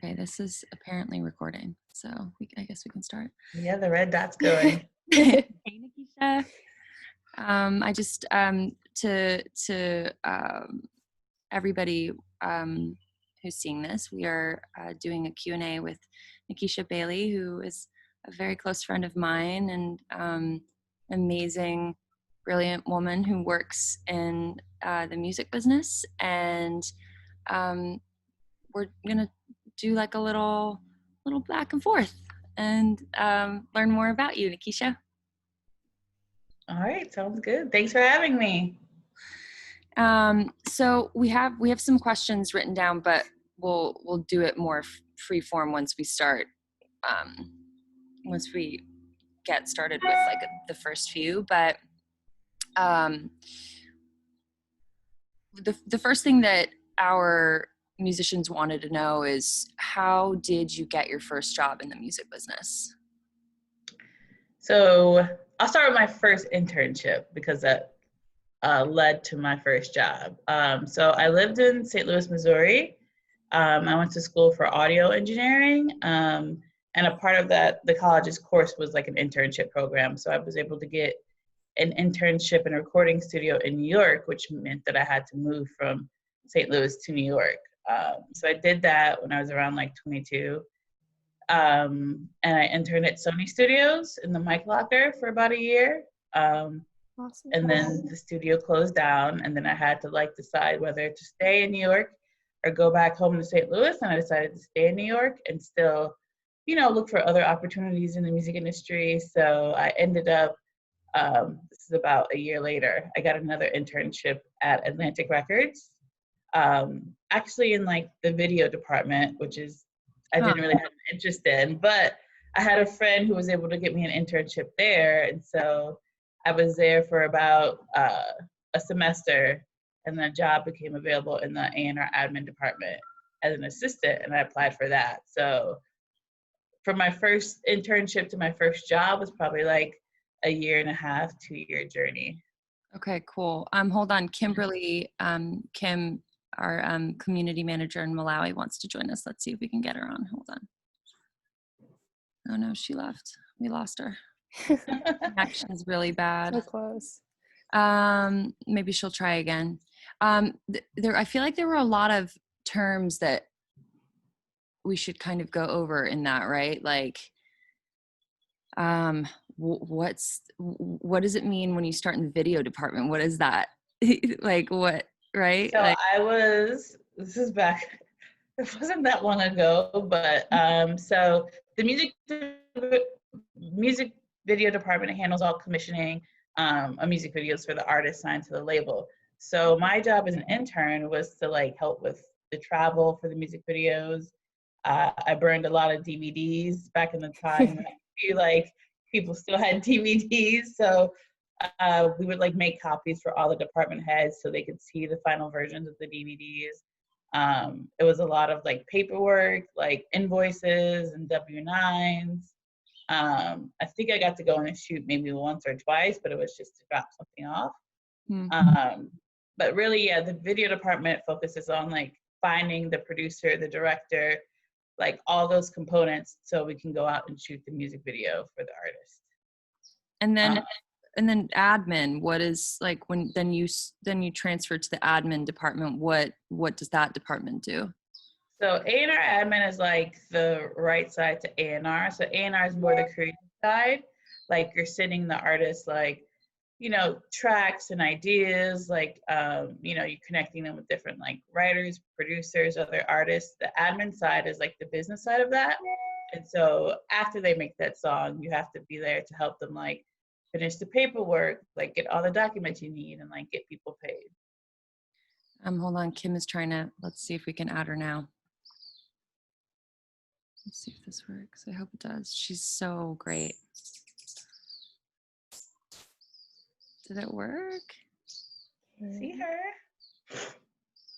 Okay, this is apparently recording, so I guess we can start. Yeah, the red dot's going. Hey, Nikisha. I just to everybody who's seeing this, we are doing a Q&A with Nikisha Bailey, who is a very close friend of mine and amazing, brilliant woman who works in the music business, and we're gonna do like a little back and forth and learn more about you, Nikisha. All right, sounds good. Thanks for having me. So we have some questions written down, but we'll do it more free form once we start. Once we get started with like the first few, but the first thing that our musicians wanted to know is, how did you get your first job in the music business? So I'll start with my first internship because that led to my first job. So I lived in St. Louis, Missouri. I went to school for audio engineering, and a part of that, the college's course was like an internship program. So I was able to get an internship in a recording studio in New York, which meant that I had to move from St. Louis to New York. So I did that when I was around like 22. And I interned at Sony Studios in the mic locker for about a year. Awesome. And then the studio closed down, and then I had to like decide whether to stay in New York or go back home to St. Louis. And I decided to stay in New York and still, look for other opportunities in the music industry. So I ended up, this is about a year later, I got another internship at Atlantic Records, actually in like the video department, which is, I didn't really have an interest in, but I had a friend who was able to get me an internship there. And so I was there for about a semester, and then a job became available in the A&R admin department as an assistant, and I applied for that. So from my first internship to my first job was probably like a 1.5 to 2-year journey. Okay, cool. Hold on, Kimberly, Kim, our community manager in Malawi, wants to join us. Let's see if we can get her on. Hold on. Oh no, she left. We lost her. Connection is really bad. So close. Maybe she'll try again. I feel like there were a lot of terms that we should kind of go over in that, right? Like, what does it mean when you start in the video department? What is that? Like what, right? So like, this is back, it wasn't that long ago, but so the music video department handles all commissioning of music videos for the artists signed to the label. So my job as an intern was to like help with the travel for the music videos. I burned a lot of DVDs back in the time when I feel like people still had DVDs. So we would like make copies for all the department heads so they could see the final versions of the DVDs. It was a lot of like paperwork, like invoices and W-9s. I think I got to go in and shoot maybe once or twice, but it was just to drop something off. Mm-hmm. But really, yeah, the video department focuses on like finding the producer, the director, like all those components so we can go out and shoot the music video for the artist. And then admin, what is like when then you transfer to the admin department, what does that department do? So A&R admin is like the right side to A&R. So A&R is more the creative side. Like you're sending the artist like, tracks and ideas, like, you're connecting them with different like writers, producers, other artists. The admin side is like the business side of that. And so after they make that song, you have to be there to help them like finish the paperwork, like get all the documents you need and like get people paid. Hold on, Kim is trying to, let's see if we can add her now. Let's see if this works. I hope it does. She's so great. Did it work? See her.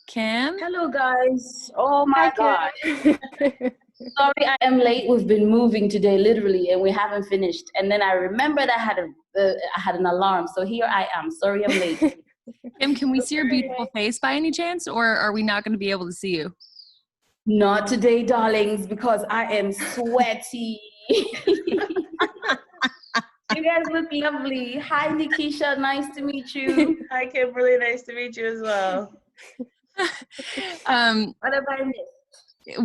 Kim? Hello, guys. Oh my God. Sorry, I am late. We've been moving today, literally, and we haven't finished. And then I remembered I had an alarm. So here I am. Sorry, I'm late. Kim, can we see your beautiful face by any chance, or are we not going to be able to see you? Not today, darlings, because I am sweaty. You guys look lovely. Hi, Nikisha. Nice to meet you. Hi, Kimberly. Nice to meet you as well. What have I missed?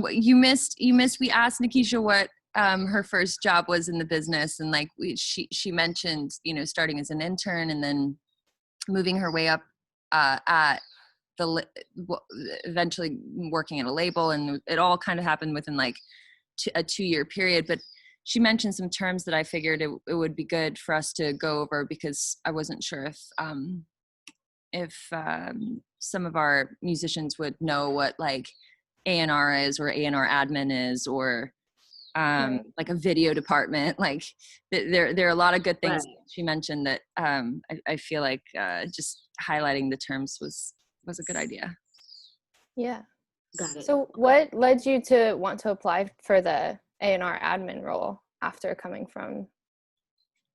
You missed, we asked Nikisha what her first job was in the business, and like she mentioned, you know, starting as an intern and then moving her way up at eventually working at a label, and it all kind of happened within like a 2-year period. But she mentioned some terms that I figured it would be good for us to go over, because I wasn't sure if some of our musicians would know what like A&R is, or A&R admin is, or like a video department. Like there are a lot of good things she mentioned that I feel like just highlighting the terms was a good idea. Yeah. Got it. So what led you to want to apply for the A&R admin role after coming from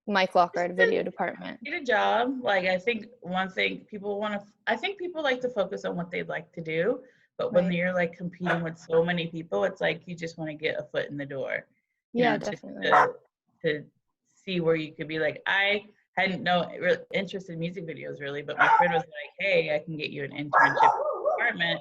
mic locker at video department? Get a job. Like, I think one thing people like to focus on what they'd like to do, but when you're like competing with so many people, it's like you just want to get a foot in the door. Yeah, definitely. To see where you could be. Like, I hadn't no interest in music videos really, but my friend was like, "Hey, I can get you an internship in the department,"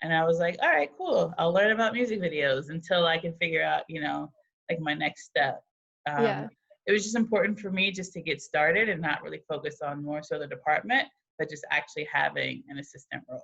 and I was like, "All right, cool. I'll learn about music videos until I can figure out, you know, like my next step." It was just important for me just to get started and not really focus on more so the department, but just actually having an assistant role.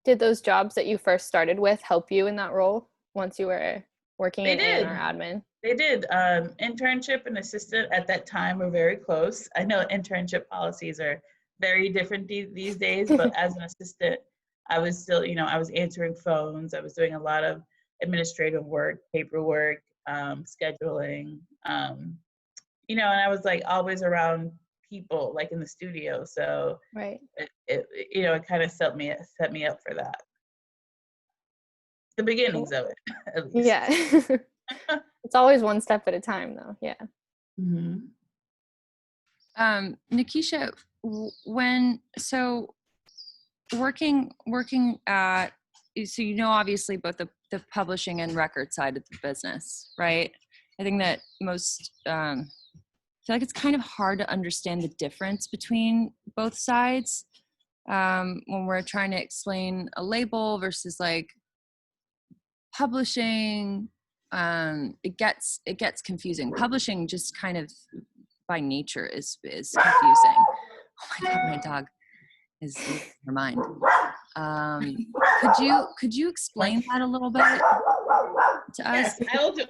Did those jobs that you first started with help you in that role once you were working in A&R admin? They did. Internship and assistant at that time were very close. I know internship policies are very different these days, but as an assistant, I was still, you know, I was answering phones. I was doing a lot of administrative work, paperwork, scheduling, you know, and I was like always around people, like in the studio. So it you know, it kind of set me up for that. The beginnings of it, at least. Yeah. It's always one step at a time, though. Yeah. Mm-hmm. Nikisha, working at, so you know, obviously both the publishing and record side of the business, right? I think that most I feel like it's kind of hard to understand the difference between both sides when we're trying to explain a label versus like publishing. It gets confusing. Publishing just kind of by nature is confusing. Oh my God, my dog is losing her mind. Could you explain that a little bit to us? Yes, I will do.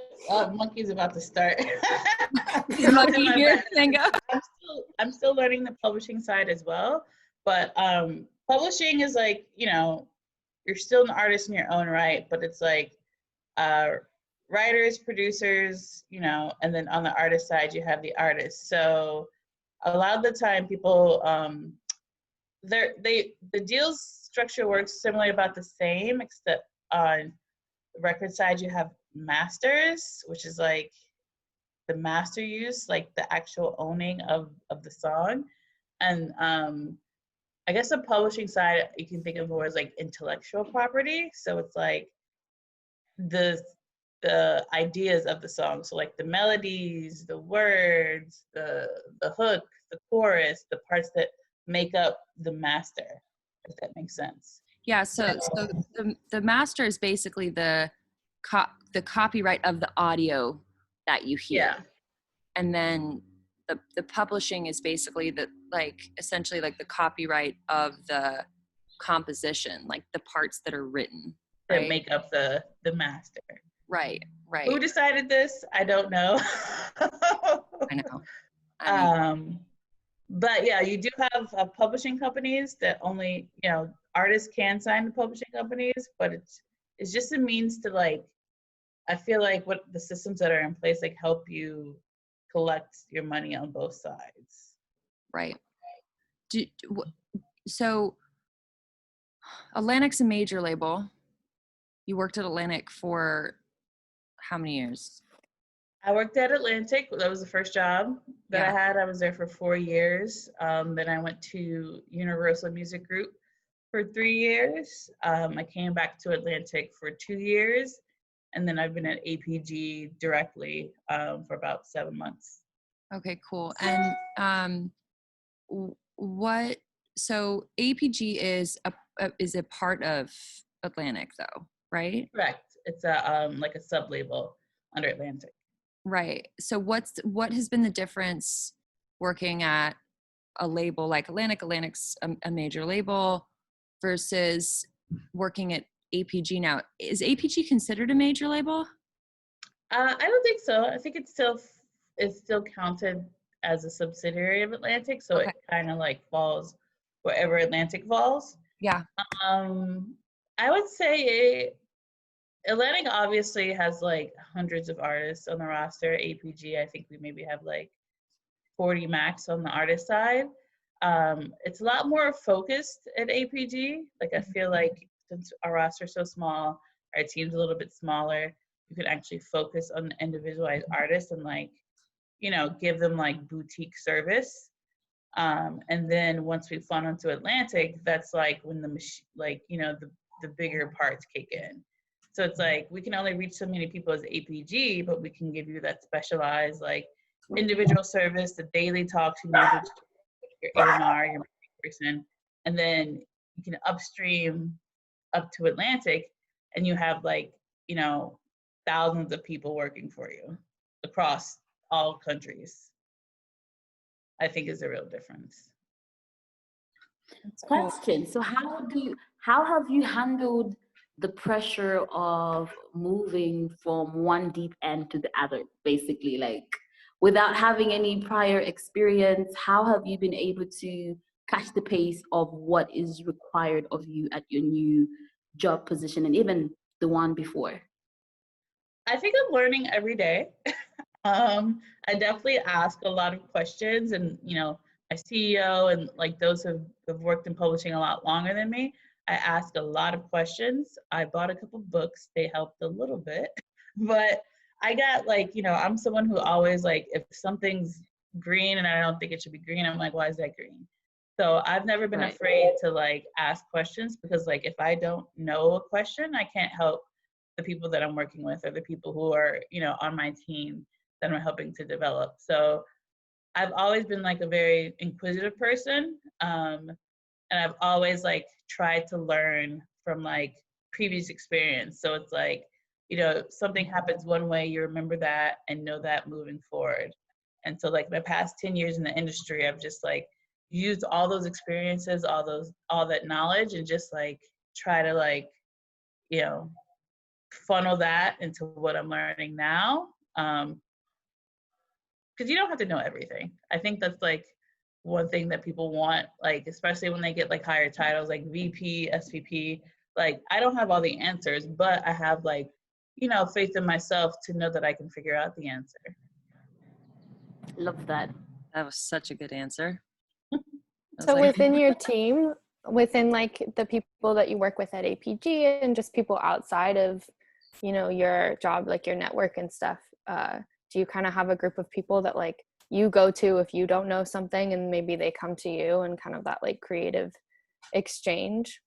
Monkey's about to start. Monkey here. I'm still learning the publishing side as well, but publishing is like, you know, you're still an artist in your own right, but it's like writers, producers, you know, and then on the artist side you have the artist. So a lot of the time people the deals structure works similarly about the same, except on the record side you have masters, which is like the master use, like the actual owning of the song. And I guess the publishing side you can think of more as like intellectual property. So it's like the ideas of the song. So like the melodies, the words, the hook, the chorus, the parts that make up the master, if that makes sense. Yeah, so the master is basically the copyright of the audio that you hear. Yeah. And then the publishing is basically essentially like the copyright of the composition, like the parts that are written, right? That make up the master. Right. Who decided this? I don't know. I know. But yeah, you do have publishing companies that only, you know, artists can sign to publishing companies, but it's just a means to, like, I feel like what the systems that are in place like help you collect your money on both sides. Right. So Atlantic's a major label. You worked at Atlantic for how many years? I worked at Atlantic. That was the first job that I had. I was there for 4 years. Then I went to Universal Music Group for 3 years. I came back to Atlantic for 2 years, and then I've been at APG directly for about 7 months. Okay, cool. And what? So APG is a part of Atlantic, though, right? Correct. It's a like a sub label under Atlantic. Right. So what has been the difference working at a label like Atlantic? Atlantic's a major label versus working at APG now. Is APG considered a major label? I don't think so. I think it's still counted as a subsidiary of Atlantic, so Okay. it kind of like falls wherever Atlantic falls. Yeah. I would say Atlantic obviously has like hundreds of artists on the roster. APG, I think we maybe have like 40 max on the artist side. It's a lot more focused at APG. Like I feel like since our roster is so small, our team's a little bit smaller, you can actually focus on the individualized artists and like, you know, give them like boutique service. And then once we funnel into Atlantic, that's like when the like, you know, the bigger parts kick in. So it's like we can only reach so many people as APG, but we can give you that specialized like individual service, the daily talks you need with your A&R, your person, and then you can upstream up to Atlantic, and you have like, you know, thousands of people working for you across all countries. I think is the real difference. Question. So how have you handled the pressure of moving from one deep end to the other, basically, like without having any prior experience? How have you been able to catch the pace of what is required of you at your new job position and even the one before? I think I'm learning every day. I definitely ask a lot of questions, and you know, my CEO and like those who have worked in publishing a lot longer than me, I ask a lot of questions. I bought a couple books, they helped a little bit, but I got like, you know, I'm someone who always like, if something's green and I don't think it should be green, I'm like, why is that green? So I've never been afraid to like ask questions, because like if I don't know a question, I can't help the people that I'm working with or the people who are, you know, on my team that I'm helping to develop. So I've always been like a very inquisitive person. And I've always like tried to learn from like previous experience. So it's like, you know, something happens one way, you remember that and know that moving forward. And so like my past 10 years in the industry, I've just like used all those experiences, all that knowledge, and just like try to like, you know, funnel that into what I'm learning now. Because you don't have to know everything. I think that's like one thing that people want, like especially when they get like higher titles like VP, SVP. Like I don't have all the answers, but I have like, you know, faith in myself to know that I can figure out the answer. Love that. That was such a good answer. So within your team, within like the people that you work with at APG and just people outside of, you know, your job, like your network and stuff, do you kind of have a group of people that like you go to if you don't know something and maybe they come to you, and kind of that like creative exchange?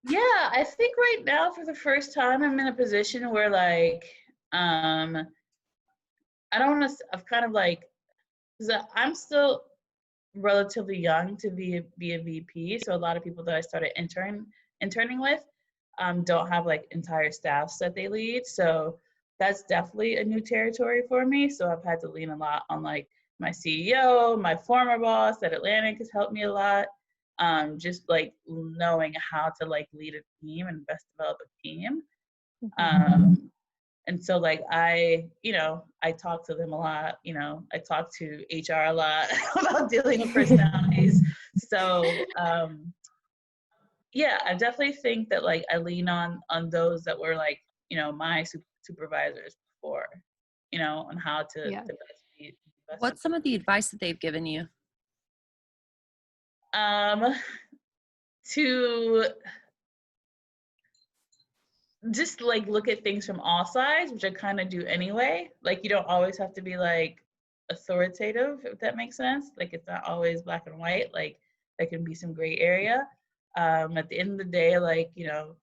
Yeah, I think right now for the first time I'm in a position where like, I don't want to, I've kind of like, because I'm still relatively young to be a VP. So a lot of people that I started interning with don't have like entire staffs that they lead. So that's definitely a new territory for me. So I've had to lean a lot on like my CEO, my former boss at Atlantic has helped me a lot. Just like knowing how to like lead a team and best develop a team. And so like I talk to them a lot, you know, I talk to HR a lot about dealing with personalities. So yeah, I definitely think that like I lean on those that were like, you know, my supervisors before, you know, on how to best be. What's some of the advice that they've given you? To just like look at things from all sides, which I kind of do anyway. Like you don't always have to be like authoritative, if that makes sense. Like it's not always black and white. Like there can be some gray area. At the end of the day, like, you know,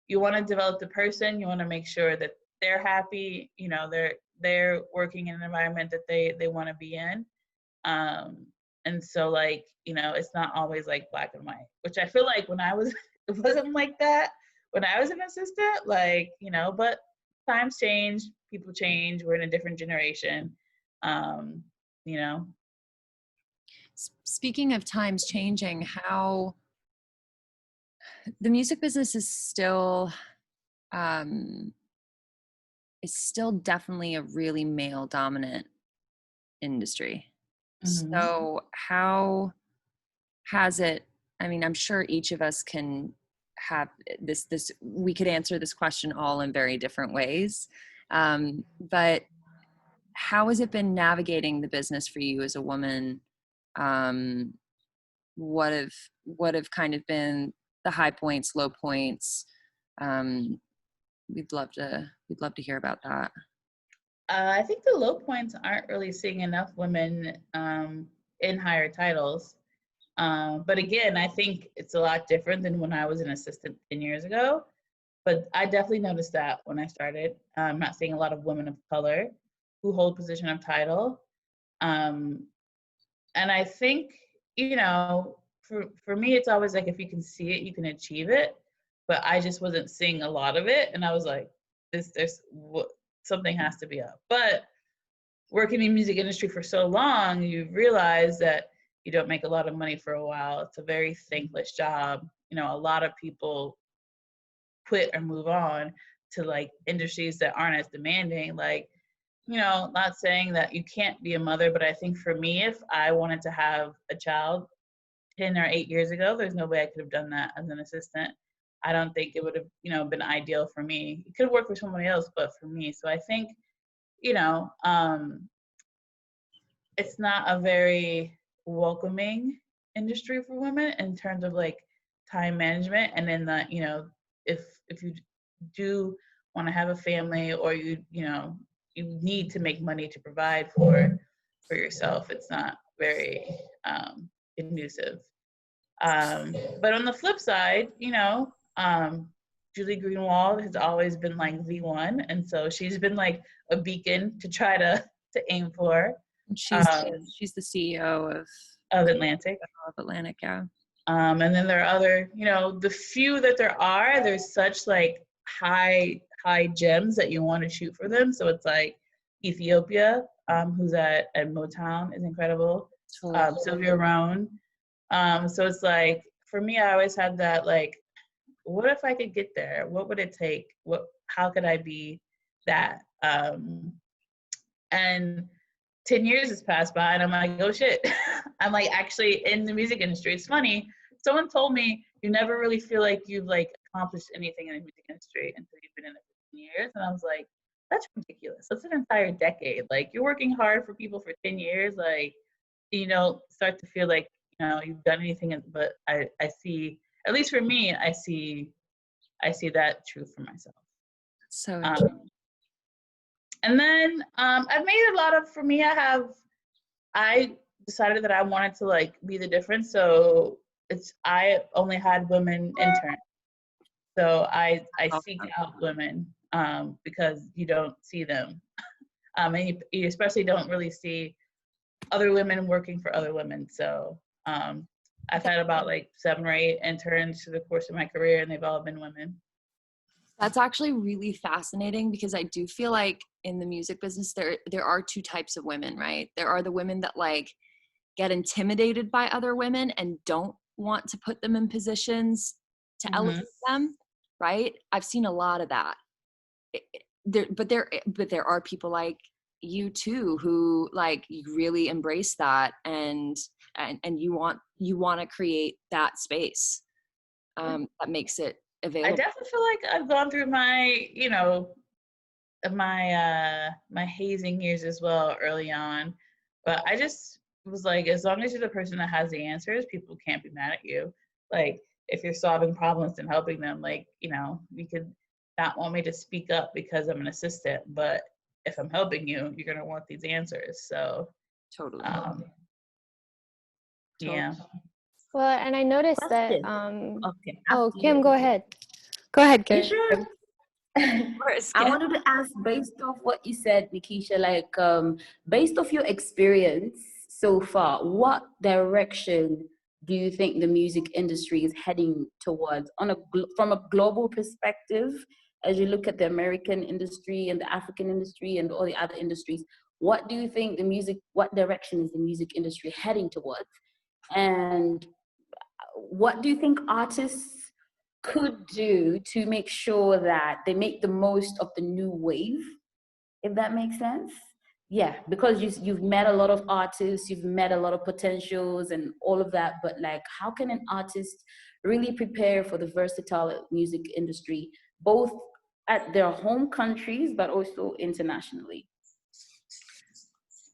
you want to develop the person, you want to make sure that they're happy, you know, they're working in an environment that they want to be in. And so, like, you know, it's not always like black and white, which I feel like when I was, it wasn't like that when I was an assistant, like, you know, but times change, people change, we're in a different generation, you know. Speaking of times changing, how the music business is still definitely a really male dominant industry. Mm-hmm. So how has it, I mean, I'm sure each of us can have this, we could answer this question all in very different ways. But how has it been navigating the business for you as a woman? What have kind of been the high points, low points? We'd love to hear about that. I think the low points aren't really seeing enough women in higher titles. But again, I think it's a lot different than when I was an assistant 10 years ago. But I definitely noticed that when I started. I'm not seeing a lot of women of color who hold position of title. And I think, you know, for me, it's always like if you can see it, you can achieve it. But I just wasn't seeing a lot of it. And I was like, something has to be up. But working in the music industry for so long, you realize that you don't make a lot of money for a while. It's a very thankless job. You know, a lot of people quit or move on to like industries that aren't as demanding. Like, you know, not saying that you can't be a mother, but I think for me, if I wanted to have a child 10 or 8 years ago, there's no way I could have done that as an assistant. I don't think it would have, you know, been ideal for me. It could work for somebody else, but for me. So I think, you know, it's not a very welcoming industry for women in terms of like time management. And then the, you know, if you do want to have a family or you know, you need to make money to provide for yourself, it's not very conducive. But on the flip side, you know, Julie Greenwald has always been like the one, and so she's been like a beacon to try to aim for. She's the CEO of Atlantic. Of Atlantic, yeah. And then there are other, you know, the few that there are, there's such like high gems that you want to shoot for them. So it's like Ethiopia, who's at Motown, is incredible. Sylvia Rohn. So it's like, for me, I always had that like, what if I could get there? What would it take? How could I be that? And 10 years has passed by and I'm like, oh shit. I'm like actually in the music industry. It's funny. Someone told me you never really feel like you've like accomplished anything in the music industry until you've been in it for 10 years. And I was like, that's ridiculous. That's an entire decade. Like you're working hard for people for 10 years. Like, you know, start to feel like, you know, you've done anything. But I see, at least for me, I see that truth for myself. So and then I've made a lot of, for me, I decided that I wanted to like be the difference. So I only had women interns. So I seek out women because you don't see them. And you especially don't really see other women working for other women. So I've had about like 7 or 8 interns through the course of my career and they've all been women. That's actually really fascinating because I do feel like in the music business, there are 2 types of women, right? There are the women that like get intimidated by other women and don't want to put them in positions to elevate them, right? I've seen a lot of that. But there are people like you too who like really embrace that and you want to create that space that makes it available. I definitely feel like I've gone through my, you know, my hazing years as well early on, but I just was like, as long as you're the person that has the answers, people can't be mad at you. Like if you're solving problems and helping them, like, you know, you could not want me to speak up because I'm an assistant, but if I'm helping you, you're gonna want these answers. So totally. yeah. Well, and I noticed that, Okay. oh, After Kim, you. go ahead. Go ahead, You Kim. sure? I wanted to ask, based off what you said, Nikisha, like based off your experience so far, what direction do you think the music industry is heading towards on from a global perspective? As you look at the American industry and the African industry and all the other industries, what do you think what direction is the music industry heading towards? And what do you think artists could do to make sure that they make the most of the new wave, if that makes sense? Yeah, because you've met a lot of artists, you've met a lot of potentials and all of that, but like, how can an artist really prepare for the versatile music industry, both at their home countries, but also internationally?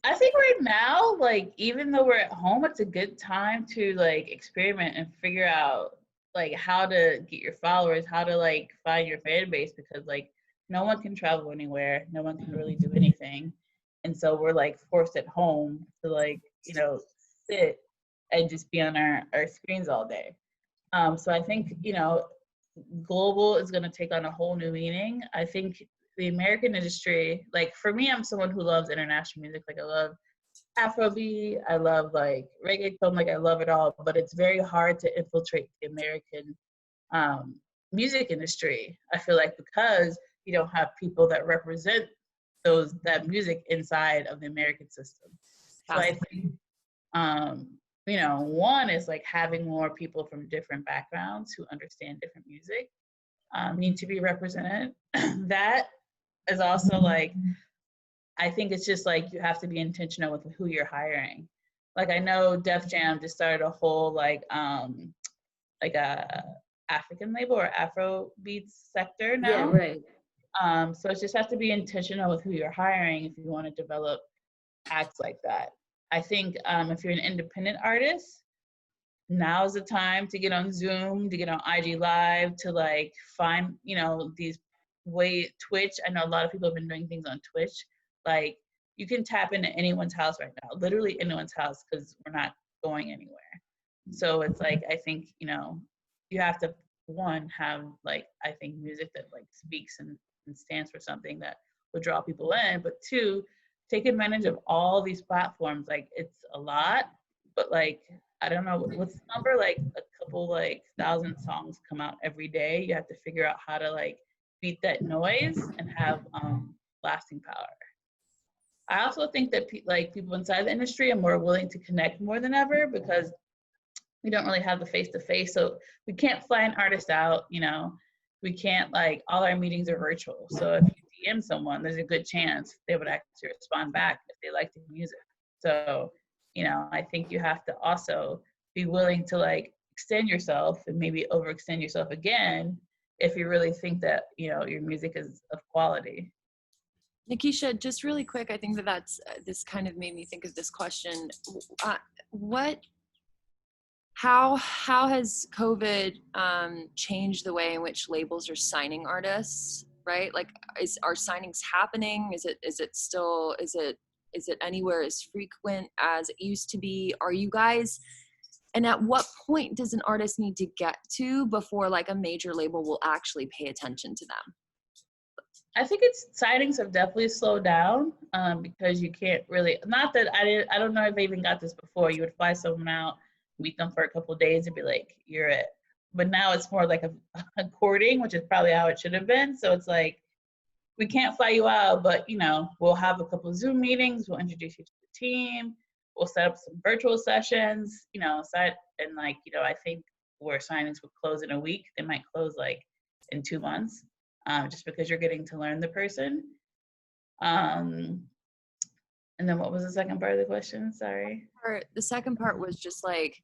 I think right now, like, even though we're at home, it's a good time to like experiment and figure out like how to get your followers, how to like find your fan base, because like no one can travel anywhere, no one can really do anything. And so we're like forced at home to like, sit and just be on our screens all day. So I think, global is going to take on a whole new meaning. I think the American industry, like for me, I'm someone who loves international music. Like I love Afrobeat, I love like reggaeton, like I love it all, but it's very hard to infiltrate the American music industry. I feel like because you don't have people that represent that music inside of the American system. So I think one is like having more people from different backgrounds who understand different music need to be represented. That is also like, I think it's just like you have to be intentional with who you're hiring. Like I know Def Jam just started a whole like a African label or Afro beats sector now. Yeah, right. So it just has to be intentional with who you're hiring if you want to develop acts like that. I think if you're an independent artist, now's the time to get on Zoom, to get on IG Live, to like find, these Twitch. I know a lot of people have been doing things on Twitch. Like you can tap into anyone's house right now, literally anyone's house, because we're not going anywhere. So it's like, I think, you have to, one, have like, I think music that like speaks and stands for something that would draw people in, but two, take advantage of all these platforms. Like it's a lot, but like, I don't know what's the number, like a couple like 1,000 songs come out every day. You have to figure out how to like beat that noise and have lasting power. I also think that people inside the industry are more willing to connect more than ever because we don't really have the face-to-face. So we can't fly an artist out, we can't like, all our meetings are virtual. So if you DM someone, there's a good chance they would actually respond back if they like the music. So, I think you have to also be willing to like extend yourself and maybe overextend yourself again if you really think that, your music is of quality. Nikisha, just really quick, I think that's this kind of made me think of this question. How has COVID changed the way in which labels are signing artists, right? Like, are signings happening? Is it anywhere as frequent as it used to be? Are you guys, and at what point does an artist need to get to before like a major label will actually pay attention to them? I think signings have definitely slowed down because you can't really, not that I don't know if I even got this before. You would fly someone out, meet them for a couple of days and be like, you're it. But now it's more like a courting, which is probably how it should have been. So it's like, we can't fly you out, but we'll have a couple of Zoom meetings. We'll introduce you to the team. We'll set up some virtual sessions, and like, I think where signings would close in a week, they might close like in 2 months, just because you're getting to learn the person. And then what was the second part of the question? Sorry. The second part was just like,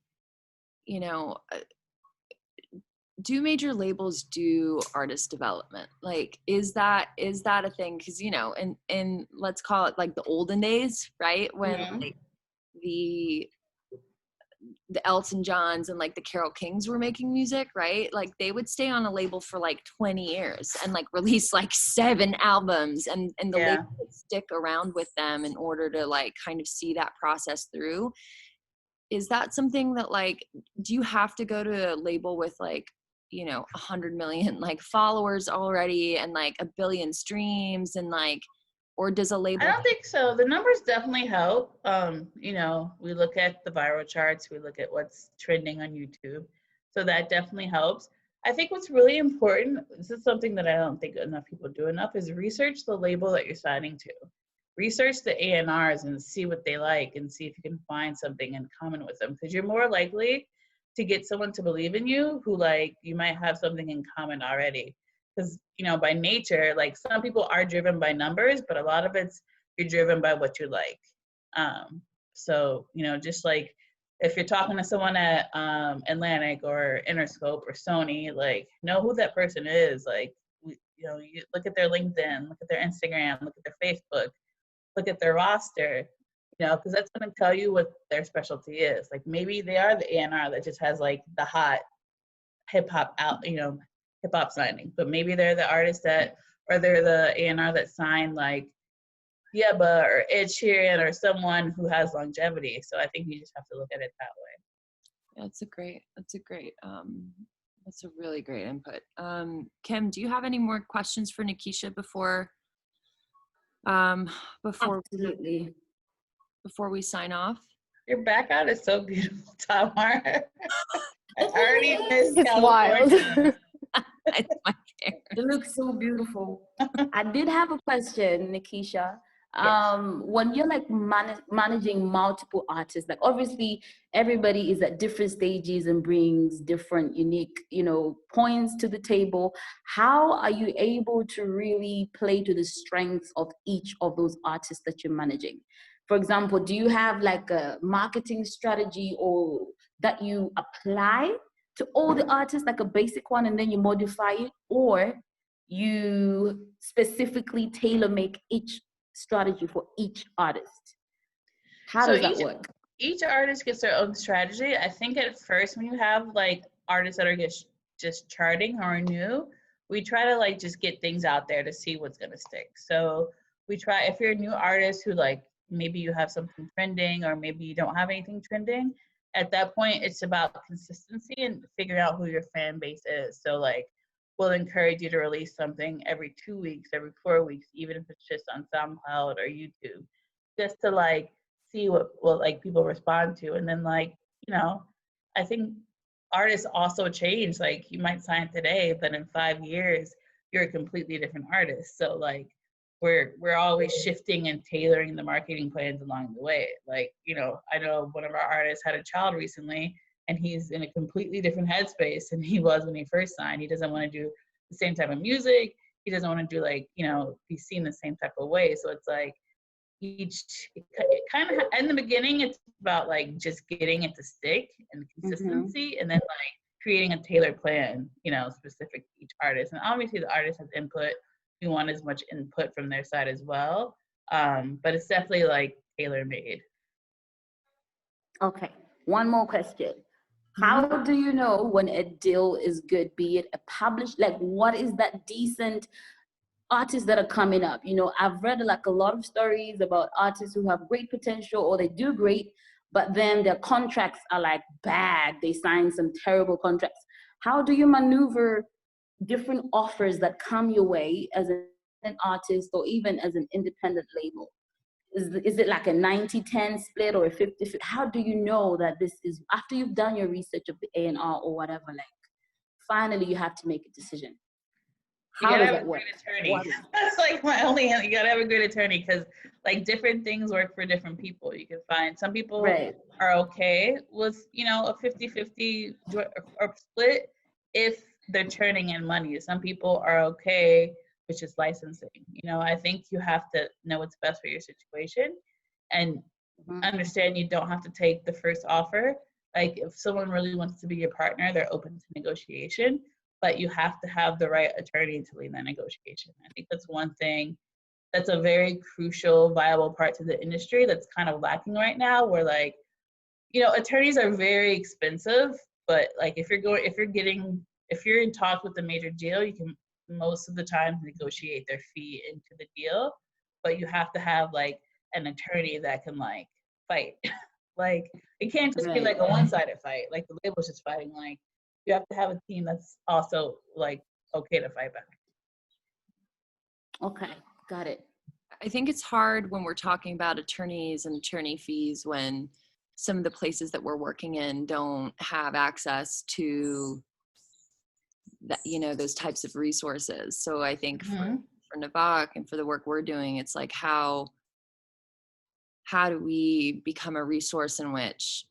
do major labels do artist development? Like, is that a thing? Because, in let's call it like the olden days, right? When like the Elton Johns and like the Carole Kings were making music, right? Like they would stay on a label for like 20 years and like release like 7 albums and the label would stick around with them in order to like kind of see that process through. is that something that like, do you have to go to a label with like, 100 million like followers already and like 1 billion streams and like, or does a label? I don't think so. The numbers definitely help. We look at the viral charts, we look at what's trending on YouTube. So that definitely helps. I think what's really important, this is something that I don't think enough people do enough, is research the label that you're signing to. Research the A&Rs and see what they like and see if you can find something in common with them. Because you're more likely to get someone to believe in you who like, you might have something in common already. Because, by nature, like some people are driven by numbers, but a lot of it's, you're driven by what you like. So, just like if you're talking to someone at Atlantic or Interscope or Sony, like know who that person is. Like, you look at their LinkedIn, look at their Instagram, look at their Facebook, look at their roster, because that's going to tell you what their specialty is. Like maybe they are the A&R that just has like the hot hip hop hip hop signing, but maybe they're the artist or they're the A&R that signed like Yeba or Ed Sheeran or someone who has longevity. So I think you just have to look at it that way. That's a really great input. Kim, do you have any more questions for Nikisha before Absolutely. before we sign off? Your background is so beautiful, Tamar. I already missed It's wild. It's my hair. It looks so beautiful. I did have a question, Nikisha. Yes. When you're like managing multiple artists, like obviously everybody is at different stages and brings different unique, points to the table. How are you able to really play to the strengths of each of those artists that you're managing? For example, do you have like a marketing strategy or that you apply to all the artists, like a basic one, and then you modify it, or you specifically tailor make each strategy for each artist? How does that work? Each artist gets their own strategy. I think at first when you have like artists that are just charting or new, we try to like just get things out there to see what's gonna stick. So we try, if you're a new artist who like maybe you have something trending or maybe you don't have anything trending, at that point it's about consistency and figuring out who your fan base is. So like we'll encourage you to release something every 2 weeks, every 4 weeks, even if it's just on SoundCloud or YouTube, just to like see what like people respond to. And then like, I think artists also change. Like you might sign today, but in 5 years, you're a completely different artist. So like we're always shifting and tailoring the marketing plans along the way. Like, I know one of our artists had a child recently, and he's in a completely different headspace than he was when he first signed. He doesn't want to do the same type of music. He doesn't want to do like, be seen the same type of way. So it's like it kind of, in the beginning, it's about like just getting it to stick and consistency, and then like creating a tailored plan, specific to each artist. And obviously the artist has input. We want as much input from their side as well. But it's definitely like tailor-made. Okay, one more question. How do you know when a deal is good, be it a published, like what is that decent artists that are coming up? I've read like a lot of stories about artists who have great potential or they do great, but then their contracts are like bad. They sign some terrible contracts. How do you maneuver different offers that come your way as an artist or even as an independent label? Is it like a 90-10 split or a 50-50? How do you know that this is, after you've done your research of the A&R or whatever, like finally you have to make a decision? How does that work? That's like my only, you gotta have a good attorney, because like different things work for different people. You can find some people are okay with, a 50-50 or split if they're turning in money. Some people are okay with just licensing. I think you have to know what's best for your situation and understand you don't have to take the first offer. Like if someone really wants to be your partner, they're open to negotiation, but you have to have the right attorney to lead that negotiation. I think that's one thing that's a very crucial, viable part to the industry that's kind of lacking right now, where like, attorneys are very expensive, but like if you're in talks with a major deal, you can most of the time negotiate their fee into the deal, but you have to have like an attorney that can like fight Like, it can't just be like a one-sided fight. Like, the label's just fighting. Like, you have to have a team that's also like okay to fight back. Okay, got it. I think it's hard when we're talking about attorneys and attorney fees when some of the places that we're working in don't have access to that, you know, those types of resources. So I think for Nvak and for the work we're doing, it's like how do we become a resource in which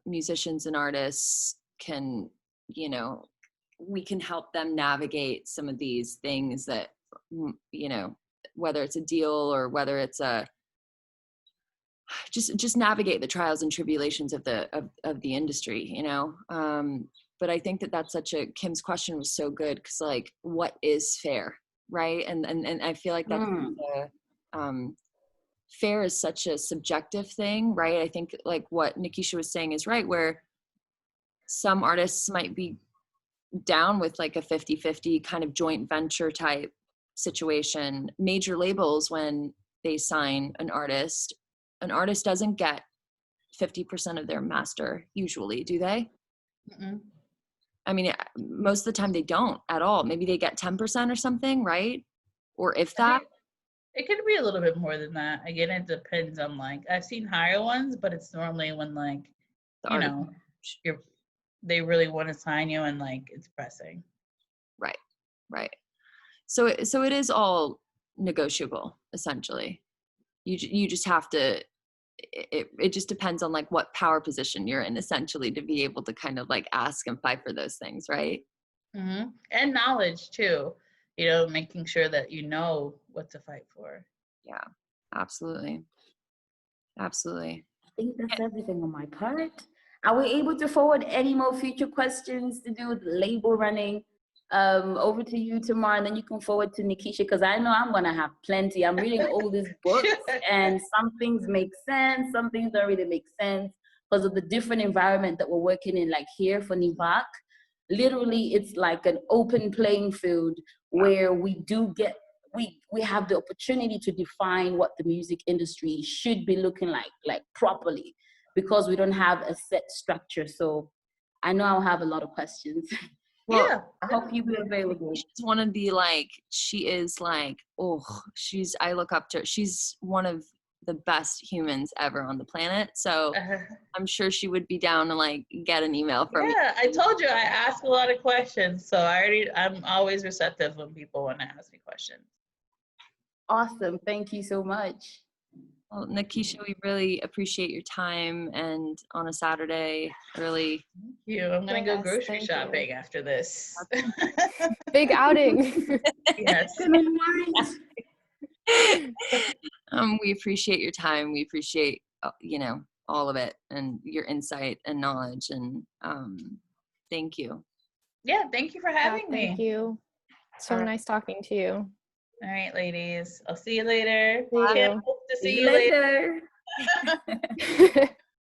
musicians and artists can, you know, we can help them navigate some of these things that, you know, whether it's a deal or whether it's a just navigate the trials and tribulations of the industry, you know. But I think that's such a, Kim's question was so good, because like, what is fair, right? And I feel like that's fair is such a subjective thing, right? I think like what Nikisha was saying is right, where some artists might be down with like a 50-50 kind of joint venture type situation. Major labels, when they sign an artist doesn't get 50% of their master usually, do they? Mm-mm. I mean, most of the time they don't at all. Maybe they get 10% or something, right? Or if that. It could be a little bit more than that. Again, it depends on, like, I've seen higher ones, but it's normally when, like, you know, they really want to sign you and like it's pressing. Right. So it is all negotiable, essentially. You just have to, it just depends on like what power position you're in, essentially, to be able to kind of like ask and fight for those things, right? Mm-hmm. And knowledge too, you know, making sure that you know what to fight for. Yeah, absolutely. I think that's everything on my part. Are we able to forward any more future questions to do with label running over to you, Tamar, and then you can forward to Nikisha, because I know I'm gonna have plenty. I'm reading all these books and some things make sense, some things don't really make sense because of the different environment that we're working in. Like here for Nvak, literally it's like an open playing field where we do get we have the opportunity to define what the music industry should be looking like properly, because we don't have a set structure. So I know I'll have a lot of questions. Well, yeah, I hope you be available. She's one of the, like, she is like, I look up to her. She's one of the best humans ever on the planet. So I'm sure she would be down to like get an email from me. Yeah, I told you I ask a lot of questions. So I'm always receptive when people want to ask me questions. Awesome. Thank you so much. Well, Nikisha, we really appreciate your time, and on a Saturday early. Thank you. I'm going to go grocery shopping after this. Big outing. Yes. We appreciate your time. We appreciate, you know, all of it, and your insight and knowledge. And thank you. Yeah, thank you for having me. Thank you. So nice talking to you. All right, ladies. I'll see you later. See you. Hope to see you later.